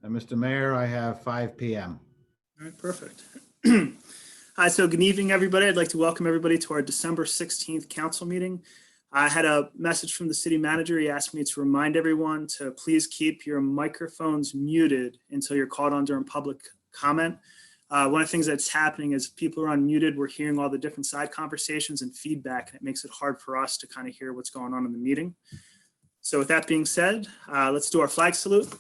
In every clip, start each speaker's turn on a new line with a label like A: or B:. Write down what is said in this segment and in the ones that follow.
A: And Mr. Mayor, I have 5 p.m.
B: All right, perfect. Hi, so good evening, everybody. I'd like to welcome everybody to our December 16th council meeting. I had a message from the city manager. He asked me to remind everyone to please keep your microphones muted until you're called on during public comment. One of the things that's happening is people are unmuted. We're hearing all the different side conversations and feedback, and it makes it hard for us to kind of hear what's going on in the meeting. So with that being said, let's do our flag salute.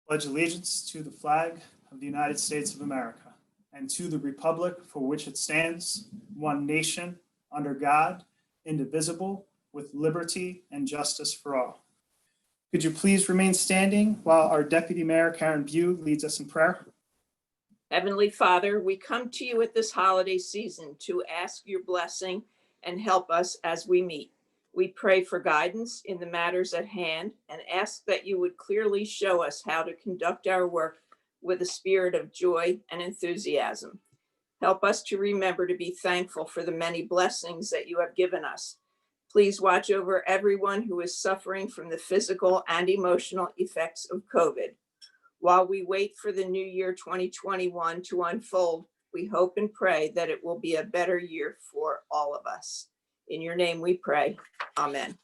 B: Pledge allegiance to the flag of the United States of America and to the republic for which it stands, one nation, under God, indivisible, with liberty and justice for all. Could you please remain standing while our Deputy Mayor, Karen Bew, leads us in prayer?
C: Heavenly Father, we come to you at this holiday season to ask your blessing and help us as we meet. We pray for guidance in the matters at hand and ask that you would clearly show us how to conduct our work with a spirit of joy and enthusiasm. Help us to remember to be thankful for the many blessings that you have given us. Please watch over everyone who is suffering from the physical and emotional effects of COVID. While we wait for the new year 2021 to unfold, we hope and pray that it will be a better year for all of us. In your name we pray. Amen.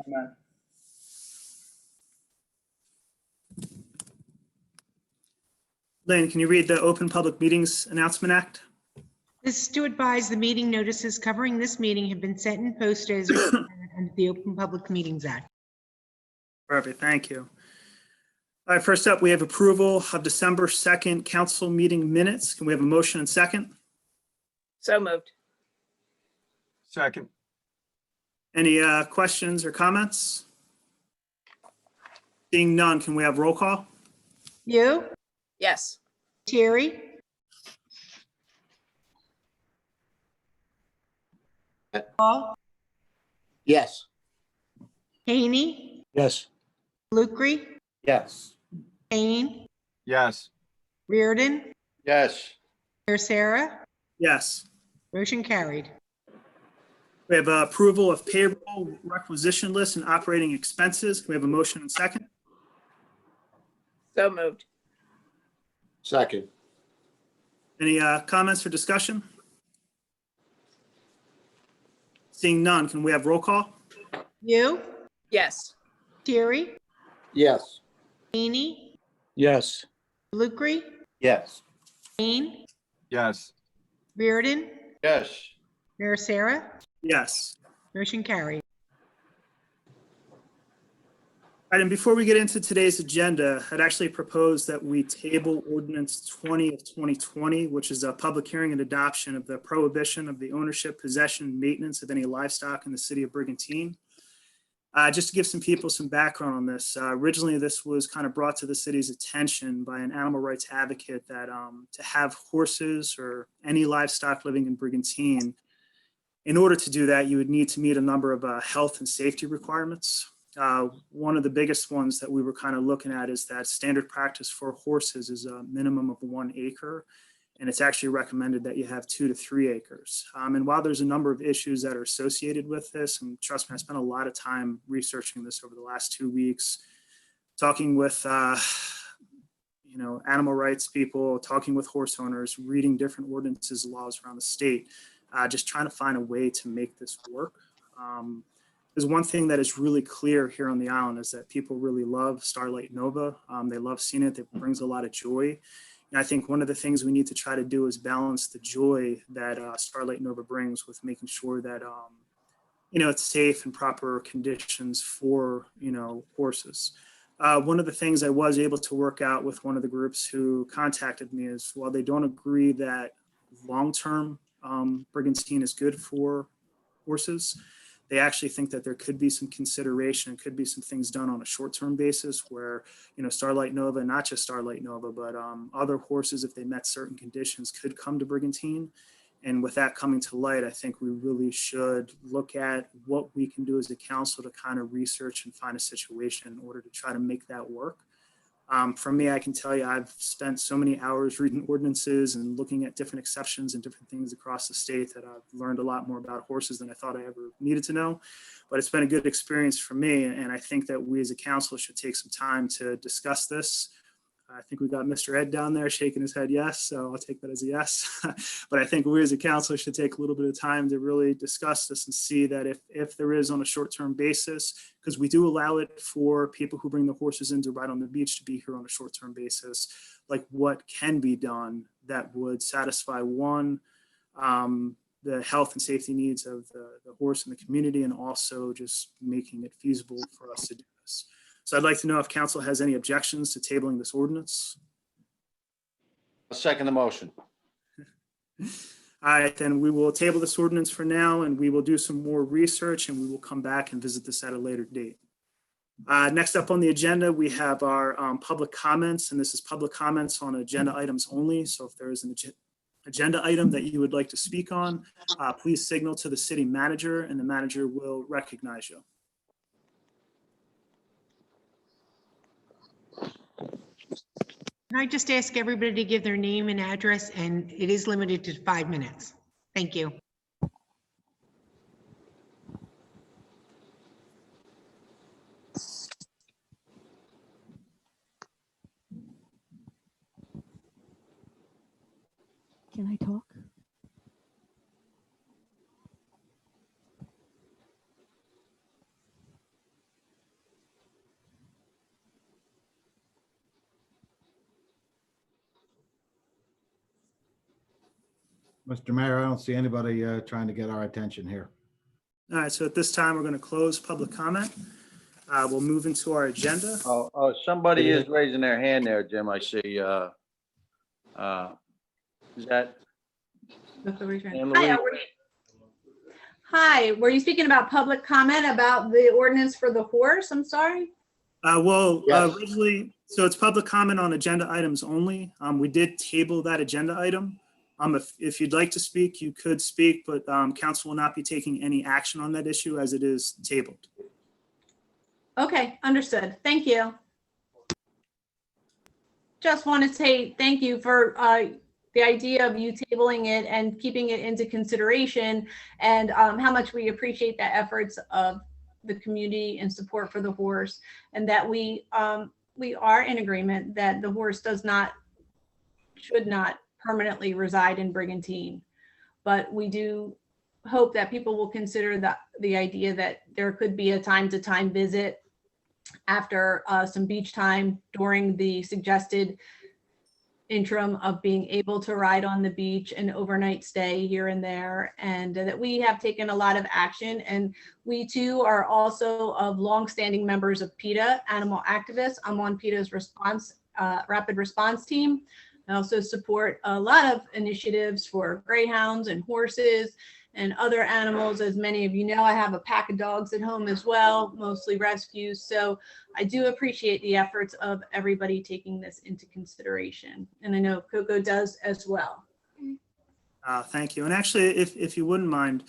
B: Amen. Lynn, can you read the Open Public Meetings Announcement Act?
D: This is to advise the meeting notices covering this meeting have been sent and posted as required under the Open Public Meetings Act.
B: Perfect, thank you. All right, first up, we have approval of December 2nd council meeting minutes. Can we have a motion and second?
C: So moved.
E: Second.
B: Any questions or comments? Seeing none, can we have roll call?
D: You,
C: Yes.
D: Terry, Paul,
F: Yes.
D: Haney,
F: Yes.
D: Lucre,
F: Yes.
D: Payne,
E: Yes.
D: Reardon,
F: Yes.
D: Mayor Sarah,
B: Yes.
D: motion carried.
B: We have approval of payroll requisition list and operating expenses. Can we have a motion and second?
C: So moved.
F: Second.
B: Any comments or discussion? Seeing none, can we have roll call?
D: You,
C: Yes.
D: Terry,
F: Yes.
D: Haney,
F: Yes.
D: Lucre,
F: Yes.
D: Payne,
E: Yes.
D: Reardon,
F: Yes.
D: Mayor Sarah,
B: Yes.
D: motion carried.
B: All right, and before we get into today's agenda, I'd actually propose that we table Ordinance 20 of 2020, which is a public hearing and adoption of the prohibition of the ownership, possession, and maintenance of any livestock in the city of Brigantine. Just to give some people some background on this, originally this was kind of brought to the city's attention by an animal rights advocate that to have horses or any livestock living in Brigantine, in order to do that, you would need to meet a number of health and safety requirements. One of the biggest ones that we were kind of looking at is that standard practice for horses is a minimum of 1 acre, and it's actually recommended that you have 2 to 3 acres. And while there's a number of issues that are associated with this, and trust me, I spent a lot of time researching this over the last 2 weeks, talking with animal rights people, talking with horse owners, reading different ordinances, laws around the state, just trying to find a way to make this work. There's one thing that is really clear here on the island is that people really love Starlight Nova. They love seeing it. It brings a lot of joy. And I think one of the things we need to try to do is balance the joy that Starlight Nova brings with making sure that, it's safe and proper conditions for, horses. One of the things I was able to work out with one of the groups who contacted me is while they don't agree that long-term Brigantine is good for horses, they actually think that there could be some consideration, could be some things done on a short-term basis where, Starlight Nova, not just Starlight Nova, but other horses, if they met certain conditions, could come to Brigantine. And with that coming to light, I think we really should look at what we can do as a council to kind of research and find a situation in order to try to make that work. For me, I can tell you, I've spent so many hours reading ordinances and looking at different exceptions and different things across the state that I've learned a lot more about horses than I thought I ever needed to know. But it's been a good experience for me. And I think that we as a council should take some time to discuss this. I think we got Mr. Ed down there shaking his head yes, so I'll take that as a yes. But I think we as a council should take a little bit of time to really discuss this and see that if there is on a short-term basis, because we do allow it for people who bring the horses in to ride on the beach to be here on a short-term basis, like what can be done that would satisfy one, the health and safety needs of the horse in the community, and also just making it feasible for us to do this. So I'd like to know if council has any objections to tabling this ordinance.
F: I'll second the motion.
B: All right, then we will table this ordinance for now, and we will do some more research, and we will come back and visit this at a later date. Next up on the agenda, we have our public comments, and this is public comments on agenda items only. So if there is an agenda item that you would like to speak on, please signal to the city manager, and the manager will recognize you.
D: Can I just ask everybody to give their name and address, and it is limited to 5 minutes. Thank you.
G: Can I talk?
A: Mr. Mayor, I don't see anybody trying to get our attention here.
B: All right, so at this time, we're going to close public comment. We'll move into our agenda.
F: Oh, somebody is raising their hand there, Jim, I see. Is that? Anne
H: Hi,
F: Louise?
H: Hi, were you speaking about public comment about the ordinance for the horse? I'm sorry.
F: Yes.
B: Originally, so it's public comment on agenda items only. We did table that agenda item. If you'd like to speak, you could speak, but council will not be taking any action on that issue as it is tabled.
H: Okay, understood. Thank you. Just want to say thank you for the idea of you tabling it and keeping it into consideration, and how much we appreciate the efforts of the community and support for the horse, and that we are in agreement that the horse should not permanently reside in Brigantine. But we do hope that people will consider the idea that there could be a time-to-time visit after some beach time during the suggested interim of being able to ride on the beach and overnight stay here and there, and that we have taken a lot of action. And we too are also of longstanding members of PETA, animal activists. I'm on PETA's rapid response team. I also support a lot of initiatives for greyhounds and horses and other animals. As many of you know, I have a pack of dogs at home as well, mostly rescues. So I do appreciate the efforts of everybody taking this into consideration. And I know Coco does as well.
B: Thank you. And actually, if you wouldn't mind,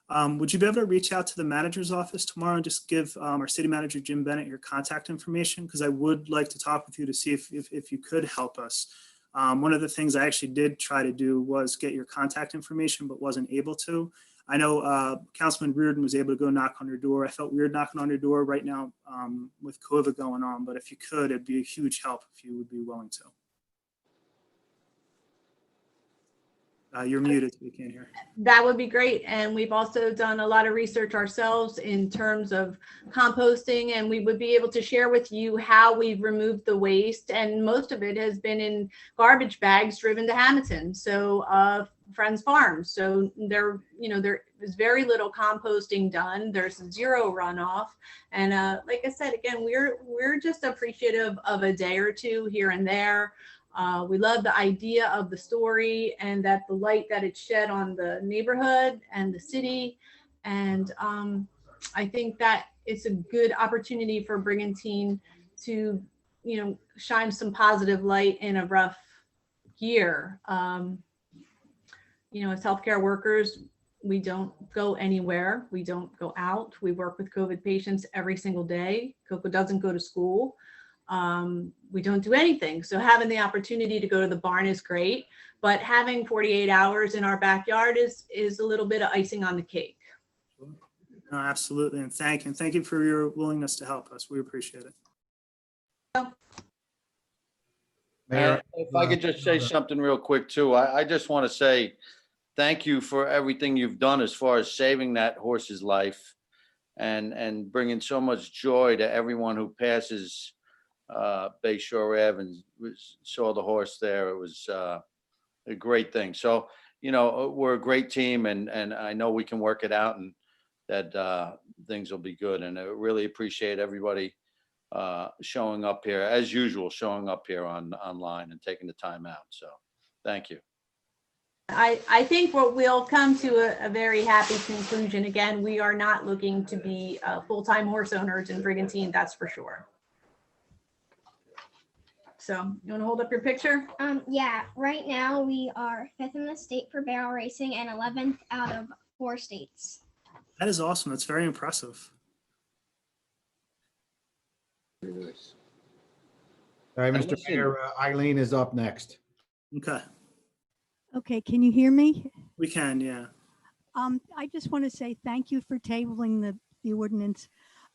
B: would you be able to reach out to the manager's office tomorrow and just give our city manager, Jim Bennett, your contact information? Because I would like to talk with you to see if you could help us. One of the things I actually did try to do was get your contact information, but wasn't able to. I know Councilman Reardon was able to go knock on your door. I felt weird knocking on your door right now with COVID going on, but if you could, it'd be a huge help if you would be willing to. You're muted, we can't hear.
H: That would be great. And we've also done a lot of research ourselves in terms of composting, and we would be able to share with you how we've removed the waste. And most of it has been in garbage bags driven to Hamilton, so Friends Farms. So there is very little composting done. There's zero runoff. And like I said, again, we're just appreciative of a day or two here and there. We love the idea of the story and that the light that it shed on the neighborhood and the city. And I think that it's a good opportunity for Brigantine to, shine some positive light in a rough year. As healthcare workers, we don't go anywhere. We don't go out. We work with COVID patients every single day. Coco doesn't go to school. we don't do anything. So having the opportunity to go to the barn is great, but having 48 hours in our backyard is a little bit of icing on the cake.
B: No, absolutely. And thank you for your willingness to help us. We appreciate it.
A: Mayor,
F: If I could just say something real quick too, I just want to say thank you for everything you've done as far as saving that horse's life and bringing so much joy to everyone who passes Bay Shore Ave and saw the horse there. It was a great thing. So, you know, we're a great team and I know we can work it out and that things will be good. And I really appreciate everybody showing up here, as usual, showing up here online and taking the time out. So thank you.
H: I think we'll come to a very happy conclusion. Again, we are not looking to be full-time horse owners in Brigantine, that's for sure. So you want to hold up your picture?
G: Yeah, right now we are 5th in the state for barrel racing and 11th out of 4 states.
B: That is awesome. That's very impressive.
A: all right, Mr.
F: listen-
A: Mayor, Eileen is up next.
B: Okay,
I: Okay, can you hear me?
B: we can, yeah.
I: I just want to say thank you for tabling the ordinance.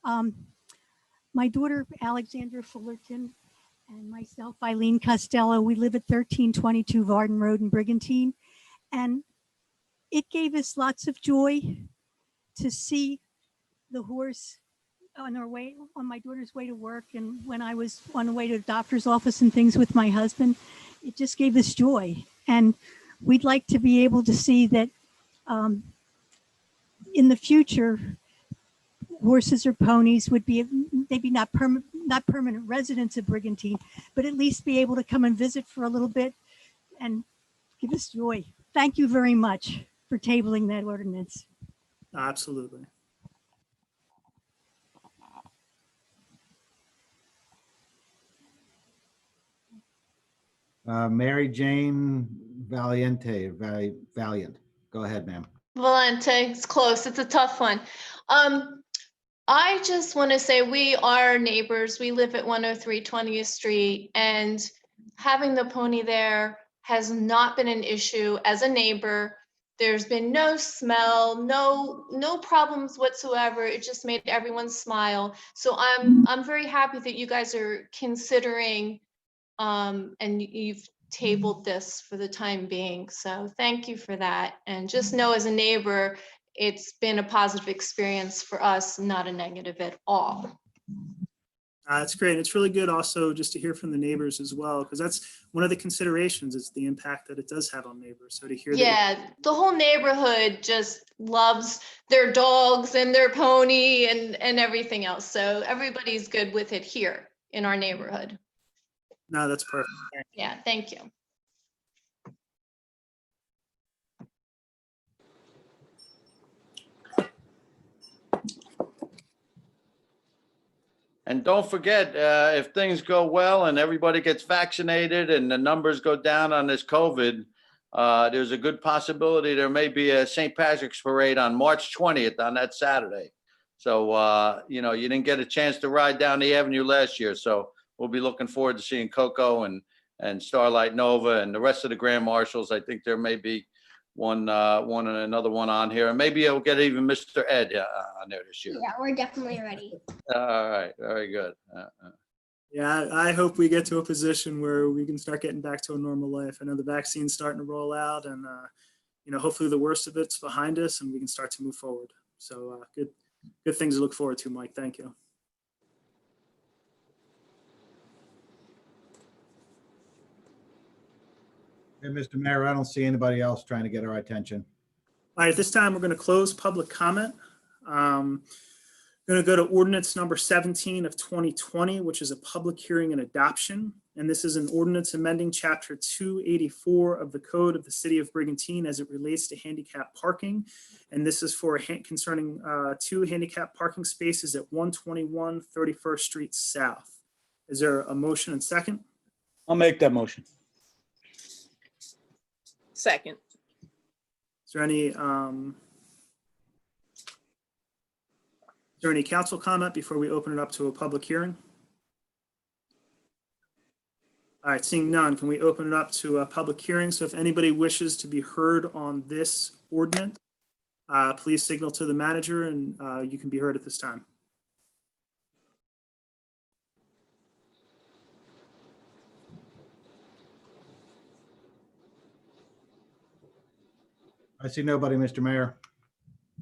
I: My daughter Alexandra Fullerton and myself, Eileen Costello, we live at 1322 Varden Road in Brigantine. And it gave us lots of joy to see the horse on my daughter's way to work. And when I was on the way to the doctor's office and things with my husband, it just gave us joy. And we'd like to be able to see that in the future, horses or ponies would be maybe not permanent residents of Brigantine, but at least be able to come and visit for a little bit and give us joy. Thank you very much for tabling that ordinance.
B: Absolutely.
A: Mary Jane Valiant. Go ahead, ma'am.
J: Valente, it's close. It's a tough one. I just want to say we are neighbors. We live at 103 20th Street, and having the pony there has not been an issue as a neighbor. There's been no smell, no problems whatsoever. It just made everyone smile. So I'm very happy that you guys are considering and you've tabled this for the time being. So thank you for that. And just know as a neighbor, it's been a positive experience for us, not a negative at all.
B: It's great. It's really good also just to hear from the neighbors as well, because that's one of the considerations is the impact that it does have on neighbors. So to hear
J: Yeah, the whole neighborhood just loves their dogs and their pony and everything else. So everybody's good with it here in our neighborhood.
B: No, that's perfect.
J: Yeah, thank you.
F: And don't forget, if things go well and everybody gets vaccinated and the numbers go down on this COVID, there's a good possibility there may be a St. Patrick's Parade on March 20th on that Saturday. So, you know, you didn't get a chance to ride down the avenue last year. So we'll be looking forward to seeing Coco and Starlight Nova and the rest of the Grand Marshals. I think there may be one and another one on here. And maybe I'll get even Mr. Ed on there this year.
G: Yeah, we're definitely ready.
F: All right. Very good.
B: Yeah, I hope we get to a position where we can start getting back to a normal life. I know the vaccine's starting to roll out and, you know, hopefully the worst of it's behind us and we can start to move forward. So good things to look forward to, Mike. Thank you.
A: Hey, Mr. Mayor, I don't see anybody else trying to get our attention.
B: All right, at this time, we're going to close public comment. Going to go to ordinance number 17 of 2020, which is a public hearing and adoption. And this is an ordinance amending chapter 284 of the code of the city of Brigantine as it relates to handicap parking. And this is for concerning 2 handicap parking spaces at 121 31st Street South. Is there a motion and second?
K: I'll make that motion.
C: Second.
B: Is there any council comment before we open it up to a public hearing? All right, seeing none, can we open it up to a public hearing? So if anybody wishes to be heard on this ordinance, please signal to the manager and you can be heard at this time.
A: I see nobody, Mr. Mayor.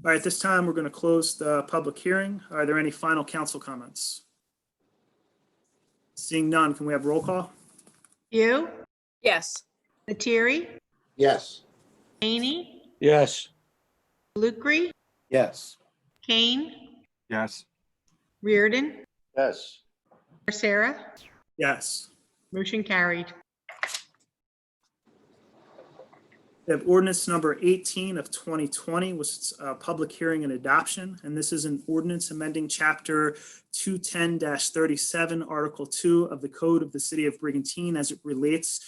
B: All right, this time we're going to close the public hearing. Are there any final council comments? Seeing none, can we have roll call?
D: You,
C: Yes.
D: Lettieri,
A: Yes.
D: Haney,
K: Yes.
D: Lucre,
A: Yes.
D: Kane,
E: Yes.
D: Reardon,
F: Yes.
D: Sarah.
B: Yes.
D: Motion carried.
B: We have ordinance number 18 of 2020, which is a public hearing and adoption. And this is an ordinance amending chapter 210-37, Article 2 of the Code of the City of Brigantine as it relates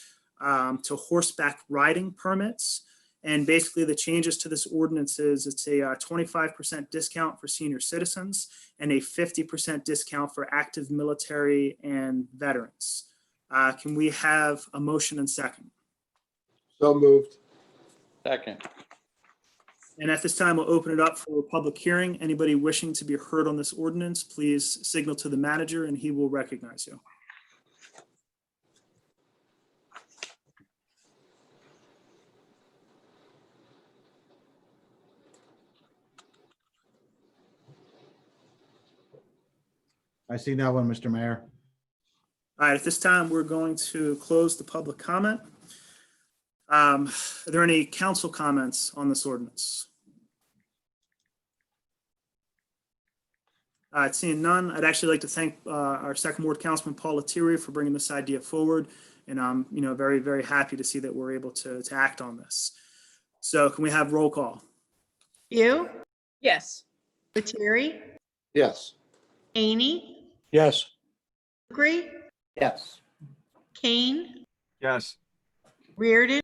B: to horseback riding permits. And basically the changes to this ordinance is it's a 25% discount for senior citizens and a 50% discount for active military and veterans. Can we have a motion and second?
A: So moved.
F: Second.
B: And at this time, we'll open it up for a public hearing. Anybody wishing to be heard on this ordinance, please signal to the manager and he will recognize you.
A: I see no one, Mr. Mayor.
B: All right, at this time, we're going to close the public comment. Are there any council comments on this ordinance? Seeing none, I'd actually like to thank our second ward councilman, Paul Lettieri, for bringing this idea forward. And I'm very, very happy to see that we're able to act on this. So can we have roll call?
D: You,
C: Yes.
D: Lettieri,
A: Yes.
D: Haney,
K: Yes.
D: Lucre,
A: Yes.
D: Kane,
E: Yes.
D: Reardon,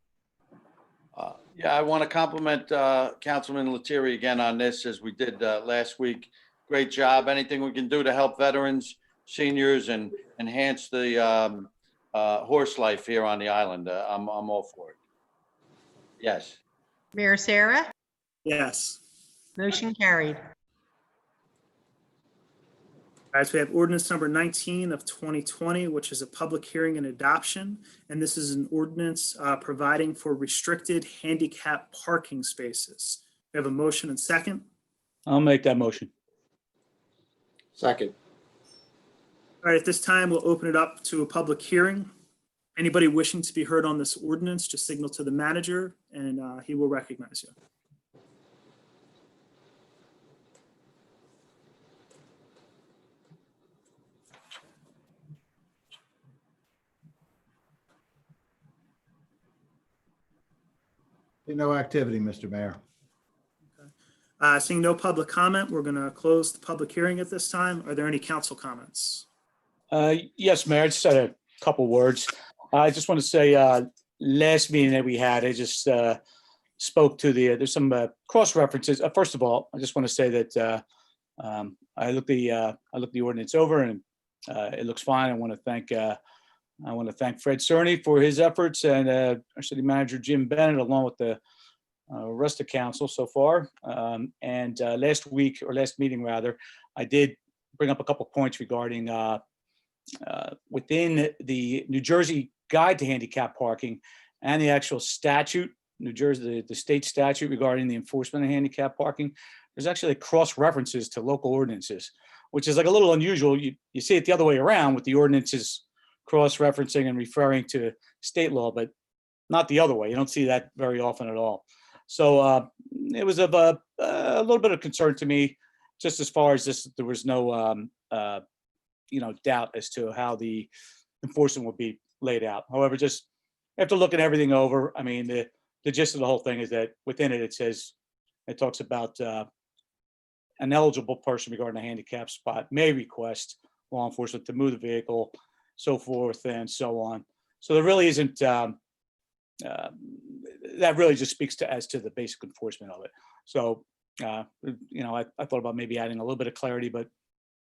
F: Yeah, I want to compliment Councilman Lettieri again on this, as we did last week. Great job. Anything we can do to help veterans, seniors, and enhance the horse life here on the island, I'm all for it. Yes.
D: Mayor Sarah.
B: Yes.
D: Motion carried.
B: All right, so we have ordinance number 19 of 2020, which is a public hearing and adoption. And this is an ordinance providing for restricted handicap parking spaces. We have a motion and second.
K: I'll make that motion.
A: Second.
B: All right, at this time, we'll open it up to a public hearing. Anybody wishing to be heard on this ordinance, just signal to the manager and he will recognize you.
A: See no activity, Mr. Mayor.
B: Seeing no public comment, we're going to close the public hearing at this time. Are there any council comments?
K: Yes, Mayor, I just had a couple words. I just want to say, last meeting that we had, I just spoke to there's some cross references. First of all, I just want to say that I looked the ordinance over and it looks fine. I want to thank Fred Cerny for his efforts and our city manager, Jim Bennett, along with the rest of council so far. And last meeting rather, I did bring up a couple points regarding within the New Jersey Guide to Handicap Parking and the actual statute, New Jersey, the state statute regarding the enforcement of handicap parking. There's actually cross references to local ordinances, which is like a little unusual. You see it the other way around with the ordinances cross-referencing and referring to state law, but not the other way. You don't see that very often at all. So it was of a little bit of concern to me, just as far as this, there was no doubt as to how the enforcement would be laid out. However, just after looking everything over, I mean, the gist of the whole thing is that within it, it talks about an eligible person regarding a handicap spot may request law enforcement to move the vehicle, so forth and so on. So there really isn't, that really just speaks as to the basic enforcement of it. So, I thought about maybe adding a little bit of clarity, but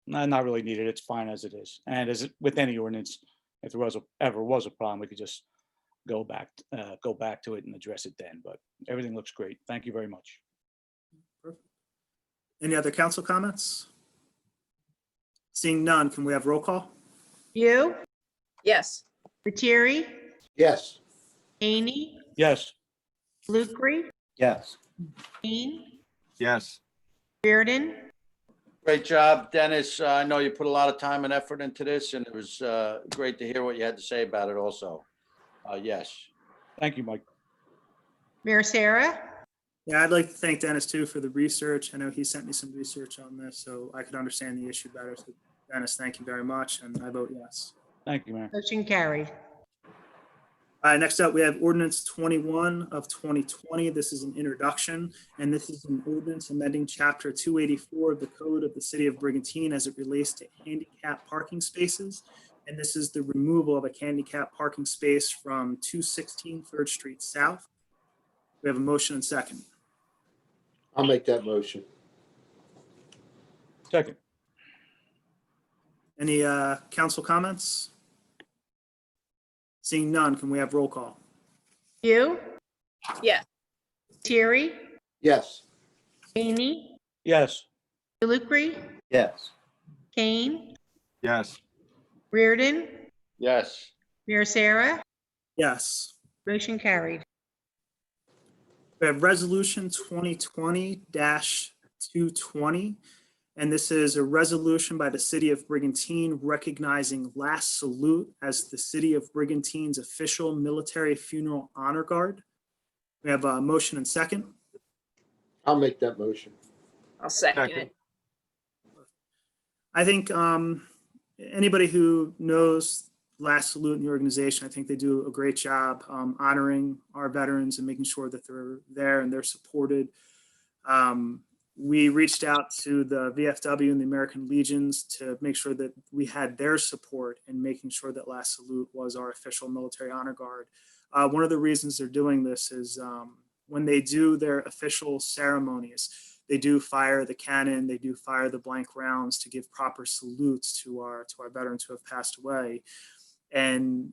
K: not really needed. It's fine as it is. And as with any ordinance, if there ever was a problem, we could just go back to it and address it then. But everything looks great. Thank you very much.
B: Any other council comments? Seeing none, can we have roll call?
D: You,
C: Yes.
D: Lettieri,
A: Yes.
D: Haney,
K: Yes.
D: Lucre,
A: Yes.
D: Kane,
E: Yes.
D: Reardon,
F: Great job, Dennis. I know you put a lot of time and effort into this, and it was great to hear what you had to say about it also. Yes.
K: Thank you, Mike.
D: Mayor Sarah,
B: Yeah, I'd like to thank Dennis too for the research. I know he sent me some research on this, so I could understand the issue better. So Dennis, thank you very much, and I vote yes.
K: Thank you, Mayor.
D: motion carried.
B: All right, next up, we have ordinance 21 of 2020. This is an introduction, and this is an ordinance amending chapter 284 of the code of the city of Brigantine as it relates to handicap parking spaces. And this is the removal of a handicap parking space from 216 3rd Street South. We have a motion and second.
A: I'll make that motion.
K: Second.
B: Any council comments? Seeing none, can we have roll call?
D: You,
C: Yes.
D: Lettieri,
A: Yes.
D: Haney,
K: Yes.
D: Lucre,
A: Yes.
D: Kane,
E: Yes.
D: Reardon,
F: Yes.
D: Mayor Sarah,
B: Yes.
D: motion carried.
B: We have resolution 2020-220. And this is a resolution by the city of Brigantine recognizing Last Salute as the city of Brigantine's official military funeral honor guard. We have a motion and second.
A: I'll make that motion.
C: I'll second
E: Second.
C: it.
B: I think anybody who knows Last Salute in the organization, I think they do a great job honoring our veterans and making sure that they're there and they're supported. We reached out to the VFW and the American Legions to make sure that we had their support in making sure that Last Salute was our official military honor guard. One of the reasons they're doing this is when they do their official ceremonies, they do fire the cannon, they do fire the blank rounds to give proper salutes to our veterans who have passed away. And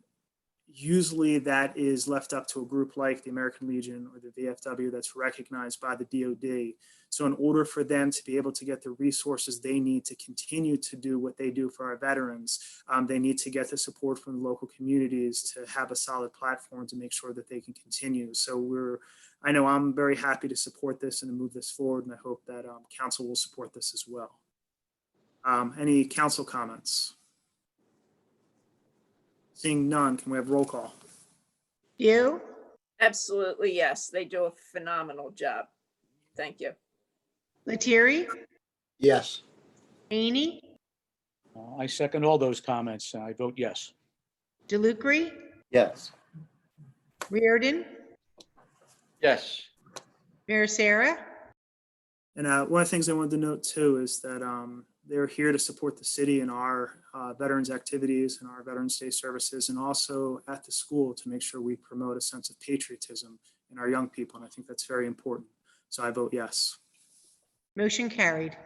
B: usually that is left up to a group like the American Legion or the VFW that's recognized by the DoD. So in order for them to be able to get the resources they need to continue to do what they do for our veterans, they need to get the support from the local communities to have a solid platform to make sure that they can continue. So I know I'm very happy to support this and to move this forward, and I hope that council will support this as well. Any council comments? Seeing none, can we have roll call?
D: You,
C: Absolutely, yes. They do a phenomenal job. Thank you.
D: Lettieri,
A: Yes.
D: Haney,
K: I second all those comments. I vote yes.
D: DeLucre,
A: Yes.
D: Reardon,
F: Yes.
D: Mayor Sarah,
B: And one of the things I wanted to note too is that they're here to support the city in our veterans activities and our Veterans Day services, and also at the school to make sure we promote a sense of patriotism in our young people. And I think that's very important. So I vote yes.
D: motion carried.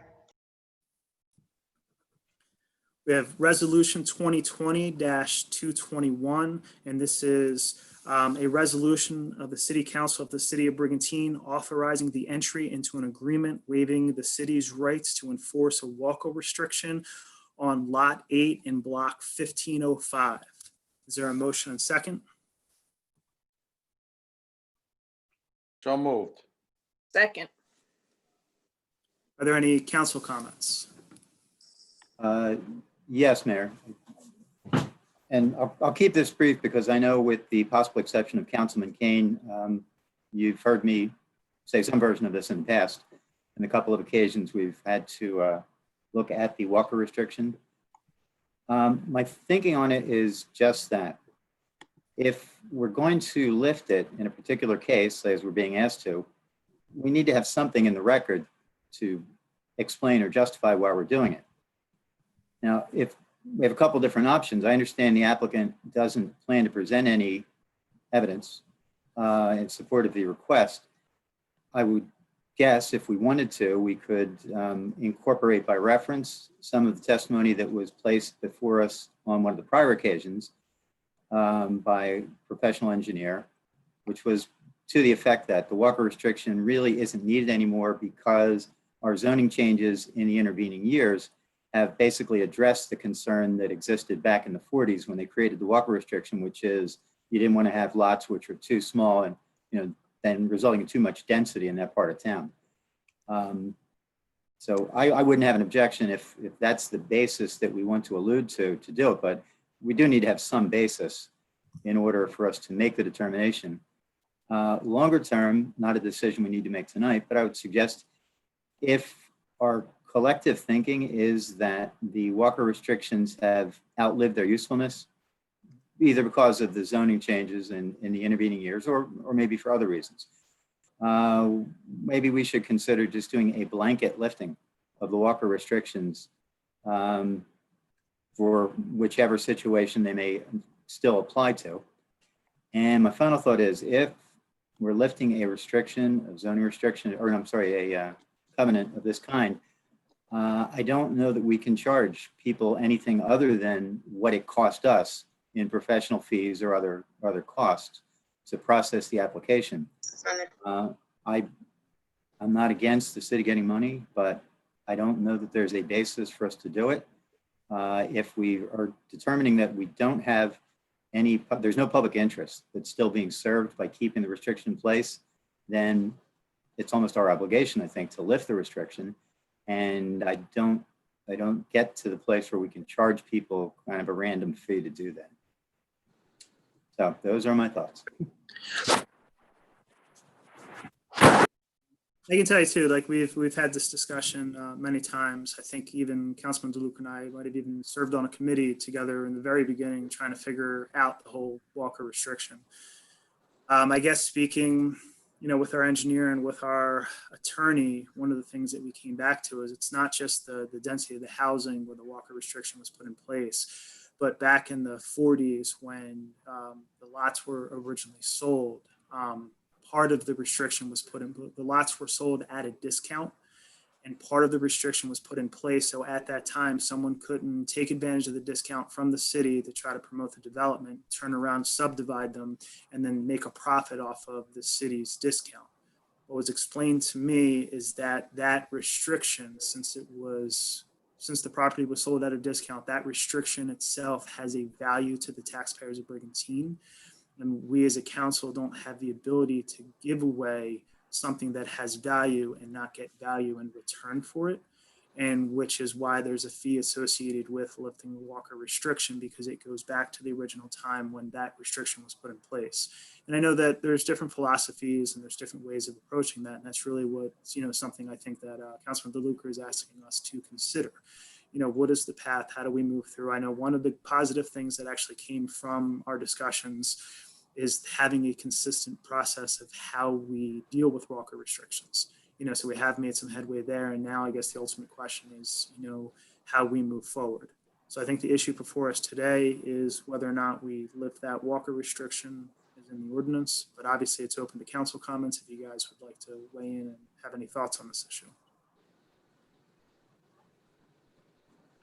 B: We have resolution 2020-221, and this is a resolution of the City Council of the City of Brigantine authorizing the entry into an agreement waiving the city's rights to enforce a walkover restriction on Lot 8 in Block 1505. Is there a motion and second?
F: So moved.
C: Second.
B: Are there any council comments?
L: Yes, Mayor. And I'll keep this brief because I know with the possible exception of Councilman Kane, you've heard me say some version of this in the past. On a couple of occasions, we've had to look at the walker restriction. My thinking on it is just that. If we're going to lift it in a particular case, as we're being asked to, we need to have something in the record to explain or justify why we're doing it. Now, if we have a couple different options, I understand the applicant doesn't plan to present any evidence in support of the request. I would guess if we wanted to, we could incorporate by reference some of the testimony that was placed before us on one of the prior occasions by a professional engineer, which was to the effect that the walker restriction really isn't needed anymore because our zoning changes in the intervening years have basically addressed the concern that existed back in the 40s when they created the walker restriction, which is you didn't want to have lots which were too small and, then resulting in too much density in that part of town. So I wouldn't have an objection if that's the basis that we want to allude to do it, but we do need to have some basis in order for us to make the determination. Longer term, not a decision we need to make tonight, but I would suggest if our collective thinking is that the walker restrictions have outlived their usefulness, either because of the zoning changes in the intervening years or maybe for other reasons. Maybe we should consider just doing a blanket lifting of the walker restrictions for whichever situation they may still apply to. And my final thought is if we're lifting a restriction, a zoning restriction, or I'm sorry, a covenant of this kind, I don't know that we can charge people anything other than what it cost us in professional fees or other costs to process the application. I'm not against the city getting money, but I don't know that there's a basis for us to do it. If we are determining that we don't have there's no public interest that's still being served by keeping the restriction in place, then it's almost our obligation, I think, to lift the restriction. And I don't get to the place where we can charge people kind of a random fee to do that. So those are my thoughts.
B: I can tell you too, like we've had this discussion many times. I think even Councilman DeLuca and I might have even served on a committee together in the very beginning, trying to figure out the whole walker restriction. I guess speaking, with our engineer and with our attorney, one of the things that we came back to is it's not just the density of the housing where the walker restriction was put in place, but back in the 40s when the lots were originally sold, part of the restriction was put in, the lots were sold at a discount and part of the restriction was put in place. So at that time, someone couldn't take advantage of the discount from the city to try to promote the development, turn around, subdivide them, and then make a profit off of the city's discount. What was explained to me is that that restriction, since the property was sold at a discount, that restriction itself has a value to the taxpayers of Brigantine. And we as a council don't have the ability to give away something that has value and not get value in return for it. And which is why there's a fee associated with lifting the walker restriction, because it goes back to the original time when that restriction was put in place. And I know that there's different philosophies and there's different ways of approaching that. And that's really what, something I think that Councilman DeLuca is asking us to consider. What is the path? How do we move through? I know one of the positive things that actually came from our discussions is having a consistent process of how we deal with walker restrictions. So we have made some headway there. And now I guess the ultimate question is, how we move forward. So I think the issue before us today is whether or not we lift that walker restriction as in the ordinance, but obviously it's open to council comments if you guys would like to weigh in and have any thoughts on this issue.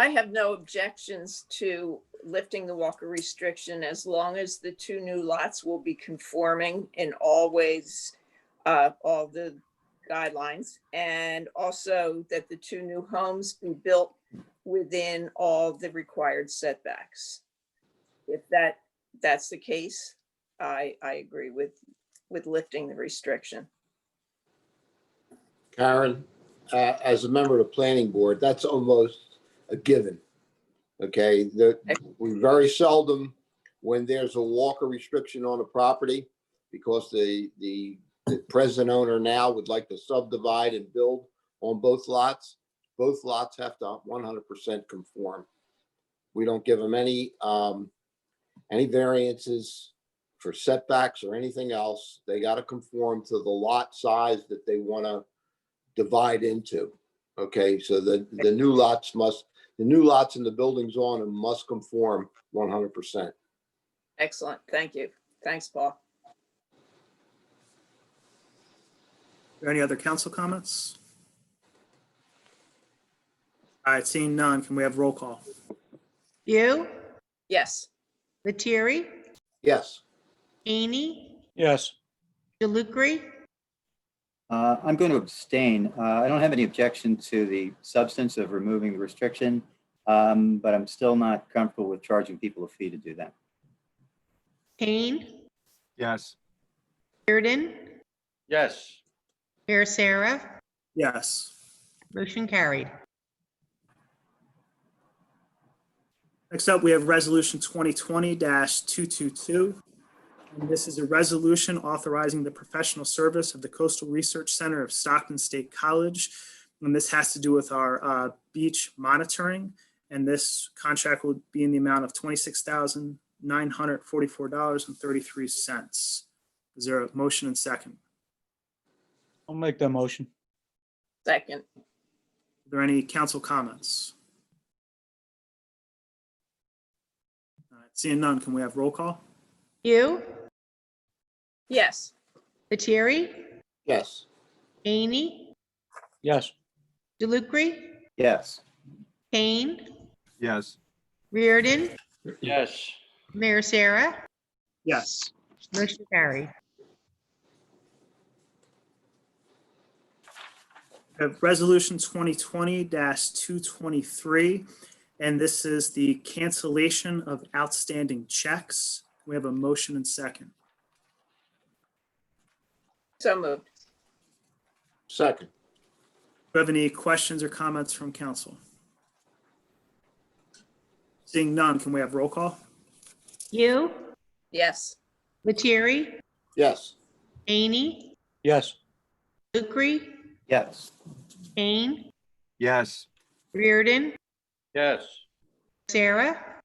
C: I have no objections to lifting the walker restriction as long as the two new lots will be conforming in all ways, all the guidelines, and also that the two new homes be built within all the required setbacks. If that's the case, I agree with lifting the restriction.
M: Karen, as a member of the planning board, that's almost a given. Okay, we very seldom, when there's a walker restriction on a property, because the present owner now would like to subdivide and build on both lots have to 100% conform. We don't give them any variances for setbacks or anything else. They got to conform to the lot size that they want to divide into. Okay, so the new lots and the buildings on them must conform 100%.
C: Excellent. Thank you. Thanks, Paul.
B: Are there any other council comments? All right, seeing none, can we have roll call?
D: You,
C: Yes.
D: Lettieri,
M: Yes.
D: Haney,
K: Yes.
D: DeLucre,
L: I'm going to abstain. I don't have any objection to the substance of removing the restriction, but I'm still not comfortable with charging people a fee to do that.
D: Kane,
E: Yes.
D: Reardon,
F: Yes.
D: Mayor Sarah,
B: Yes.
D: motion carried.
B: Next up, we have Resolution 2020-222. And this is a resolution authorizing the professional service of the Coastal Research Center of Stockton State College. And this has to do with our beach monitoring. And this contract will be in the amount of $26,944.33. Is there a motion and second?
K: I'll make that motion.
C: Second.
B: Are there any council comments? All right, seeing none, can we have roll call?
D: You,
C: Yes.
D: Lettieri,
M: Yes.
D: Haney,
K: Yes.
D: DeLucre,
L: Yes.
D: Kane,
E: Yes.
D: Reardon,
F: Yes.
D: Mayor Sarah,
B: Yes.
D: motion carried.
B: We have Resolution 2020-223, and this is the cancellation of outstanding checks. We have a motion and second.
C: So moved.
M: Second.
B: Do you have any questions or comments from council? Seeing none, can we have roll call?
D: You,
C: Yes.
D: Lettieri,
M: Yes.
D: Haney,
K: Yes.
D: DeLucre,
L: Yes.
D: Kane,
E: Yes.
D: Reardon,
F: Yes.
D: Sarah,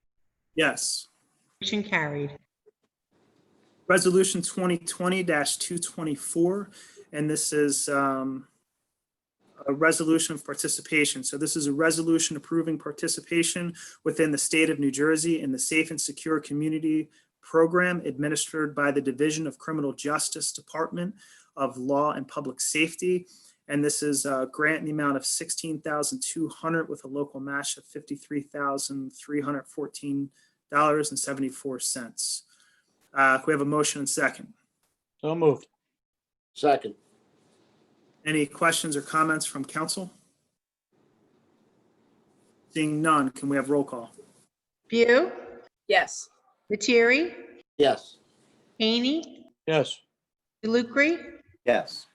B: Yes.
D: motion carried.
B: Resolution 2020-224, and this is a resolution of participation. So this is a resolution approving participation within the state of New Jersey in the Safe and Secure Community Program administered by the Division of Criminal Justice Department of Law and Public Safety. And this is a grant in the amount of $16,200 with a local match of $53,314.74. We have a motion and second.
K: So moved.
M: Second.
B: Any questions or comments from council? Seeing none, can we have roll call?
D: You,
C: Yes.
D: Lettieri,
M: Yes.
D: Haney,
K: Yes.
D: DeLucre,
L: Yes.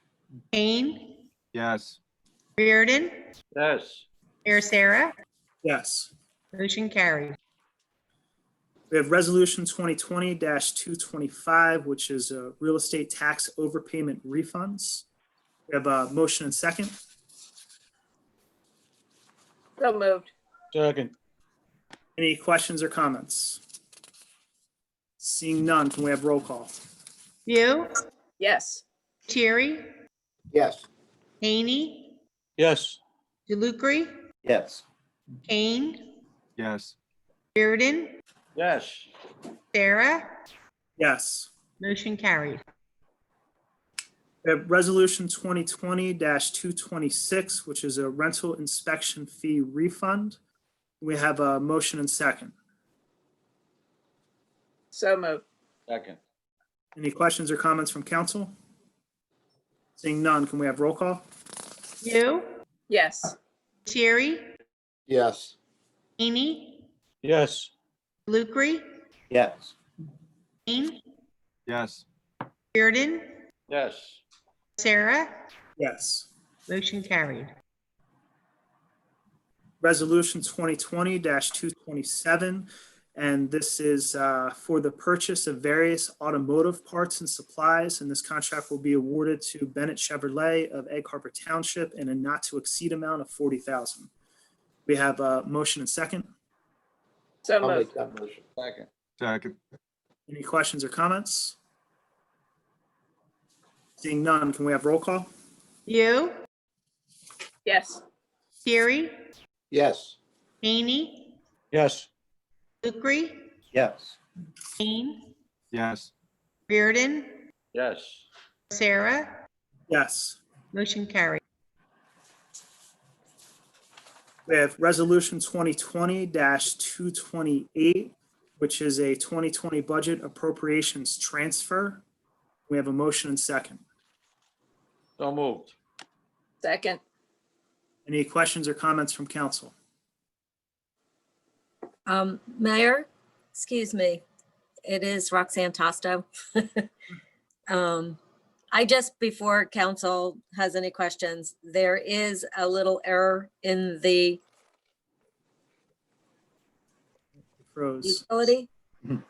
D: Kane,
E: Yes.
D: Reardon,
F: Yes.
D: Mayor Sarah,
B: Yes.
D: motion carried.
B: We have Resolution 2020-225, which is a real estate tax overpayment refunds. We have a motion and second.
C: So moved.
K: Second.
B: Any questions or comments? Seeing none, can we have roll call?
D: You,
C: Yes.
D: Lettieri,
M: Yes.
D: Haney,
K: Yes.
D: DeLucre,
L: Yes.
D: Kane,
E: Yes.
D: Reardon,
F: Yes.
D: Sarah,
B: Yes.
D: motion carried.
B: We have Resolution 2020-226, which is a rental inspection fee refund. We have a motion and second.
C: So moved.
F: Second.
B: Any questions or comments from council? Seeing none, can we have roll call?
D: You,
C: Yes.
D: Lettieri,
M: Yes.
D: Haney,
K: Yes.
D: DeLucre,
L: Yes.
D: Kane,
E: Yes.
D: Reardon,
F: Yes.
D: Sarah,
B: Yes.
D: motion carried.
B: Resolution 2020-227, and this is for the purchase of various automotive parts and supplies, and this contract will be awarded to Bennett Chevrolet of Egg Harbor Township in a not to exceed amount of $40,000. We have a motion and second.
C: So
M: I'll
C: moved.
M: make that motion.
F: Second.
E: Second.
B: Any questions or comments? Seeing none, can we have roll call?
D: You,
C: Yes.
D: Lettieri,
M: Yes.
D: Haney,
K: Yes.
D: DeLucre,
L: Yes.
D: Kane,
E: Yes.
D: Reardon,
F: Yes.
D: Sarah,
B: Yes.
D: motion carried.
B: We have Resolution 2020-228, which is a 2020 budget appropriations transfer. We have a motion and second.
F: So moved.
C: Second.
B: Any questions or comments from council?
N: Mayor, excuse me, it is Roxanne Tosto. I just, before council has any questions, there is a little error in the
B: Froze.
N: utility.
L: Mhm.